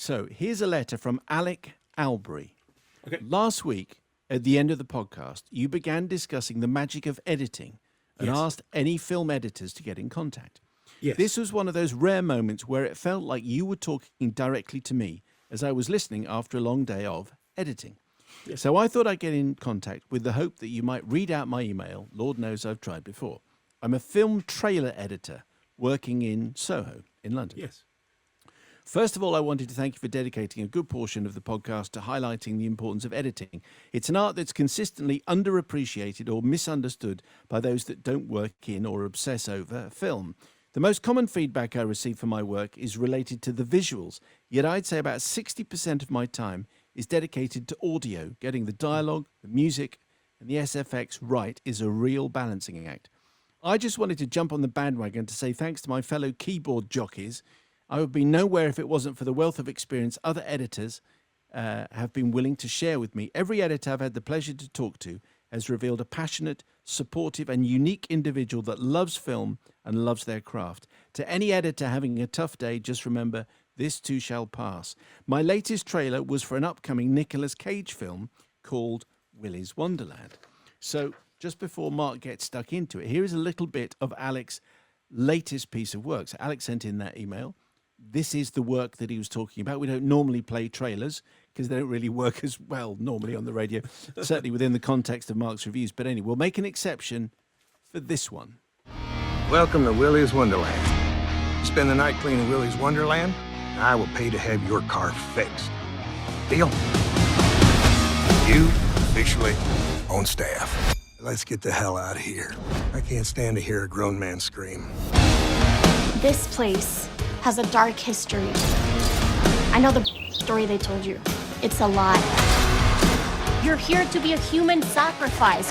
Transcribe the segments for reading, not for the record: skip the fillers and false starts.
So here's a letter from Alec Albury. Okay. Last week, at the end of the podcast, you began discussing the magic of editing and asked any film editors to get in contact. Yes. This was one of those rare moments where it felt like you were talking directly to me as I was listening after a long day of editing. Yes. So I thought I'd get in contact with the hope that you might read out my email. Lord knows I've tried before. I'm a film trailer editor working in Soho in London. Yes. First of all, I wanted to thank you for dedicating a good portion of the podcast to highlighting the importance of editing. It's an art that's consistently underappreciated or misunderstood by those that don't work in or obsess over film. The most common feedback I receive for my work is related to the visuals, yet I'd say about 60% of my time is dedicated to audio. Getting the dialogue, the music, and the SFX right is a real balancing act. I just wanted to jump on the bandwagon to say thanks to my fellow keyboard jockeys. I would be nowhere if it wasn't for the wealth of experience other editors have been willing to share with me. Every editor I've had the pleasure to talk to has revealed a passionate, supportive, and unique individual that loves film and loves their craft. To any editor having a tough day, just remember, this too shall pass. My latest trailer was for an upcoming Nicolas Cage film called Willy's Wonderland. So just before Mark gets stuck into it, here is a little bit of Alec's latest piece of work. So Alex sent in that email. This is the work that he was talking about. We don't normally play trailers because they don't really work as well normally on the radio, certainly within the context of Mark's reviews. But anyway, we'll make an exception for this one. Welcome to Willy's Wonderland. Spend the night cleaning Willy's Wonderland, and I will pay to have your car fixed. Deal? You officially on staff. Let's get the hell out of here. I can't stand to hear a grown man scream. This place has a dark history. I know the story they told you. It's a lie. You're here to be a human sacrifice.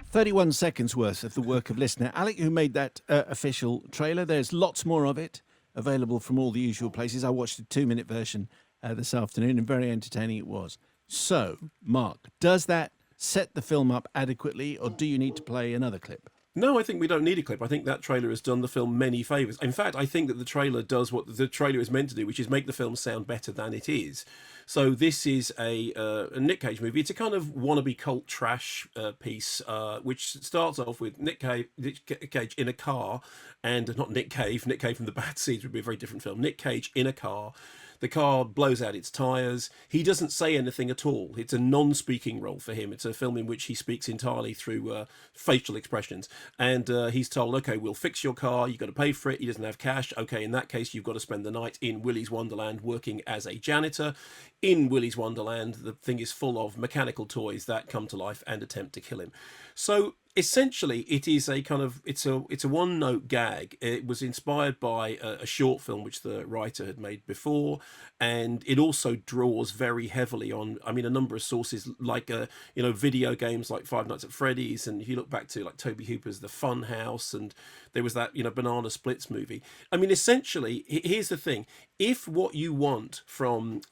31 seconds worth of the work of listener Alec, who made that official trailer. There's lots more of it available from all the usual places. I watched a 2-minute version this afternoon, and very entertaining it was. So, Mark, does that set the film up adequately, or do you need to play another clip? No, I think we don't need a clip. I think that trailer has done the film many favours. In fact, I think that the trailer does what the trailer is meant to do, which is make the film sound better than it is. So this is a Nick Cage movie. It's a kind of wannabe cult trash piece, which starts off with Nick Cage in a car, and not Nick Cave from the Bad Seeds would be a very different film. Nick Cage in a car. The car blows out its tyres. He doesn't say anything at all. It's a non-speaking role for him. It's a film in which he speaks entirely through facial expressions. And he's told, okay, we'll fix your car. You've got to pay for it. He doesn't have cash. Okay, in that case, you've got to spend the night in Willy's Wonderland working as a janitor. In Willy's Wonderland, the thing is full of mechanical toys that come to life and attempt to kill him. So essentially, it is a kind of it's a one-note gag. It was inspired by a short film which the writer had made before, and it also draws very heavily on, I mean, a number of sources like video games like Five Nights at Freddy's, and if you look back to like Toby Hooper's The Fun House, and there was that Banana Splits movie. I mean, essentially, here's the thing: if what you want from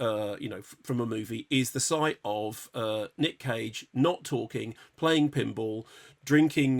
from a movie is the sight of Nick Cage not talking, playing pinball, drinking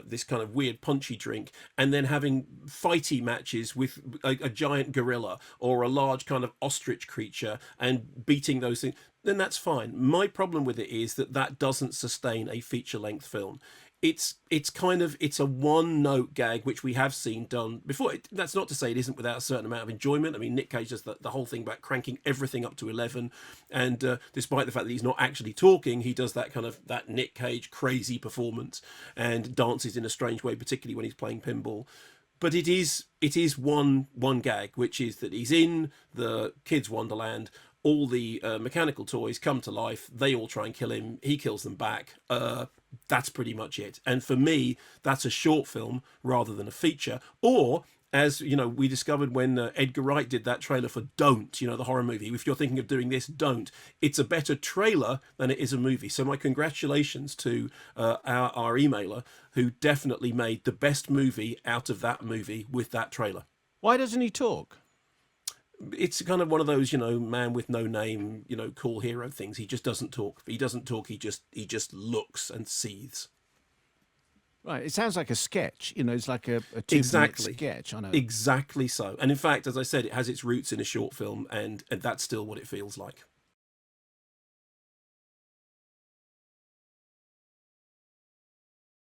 this kind of weird punchy drink, and then having fighty matches with a giant gorilla or a large kind of ostrich creature and beating those things, then that's fine. My problem with it is that doesn't sustain a feature-length film. It's a one-note gag, which we have seen done before. That's not to say it isn't without a certain amount of enjoyment. I mean, Nick Cage does the whole thing about cranking everything up to 11, and despite the fact that he's not actually talking, he does that Nick Cage crazy performance and dances in a strange way, particularly when he's playing pinball. But it is one gag, which is that he's in the kids' Wonderland. All the mechanical toys come to life. They all try and kill him. He kills them back. That's pretty much it. And for me, that's a short film rather than a feature. Or, as we discovered when Edgar Wright did that trailer for Don't, the horror movie. If you're thinking of doing this, don't. It's a better trailer than it is a movie. So my congratulations to our emailer, who definitely made the best movie out of that movie with that trailer. Why doesn't he talk? It's kind of one of those, man with no name, cool hero things. He just doesn't talk. He doesn't talk. He just looks and seethes. Right. It sounds like a sketch. It's like a 2-minute Exactly. sketch. I know. Exactly so. And in fact, as I said, it has its roots in a short film, and that's still what it feels like.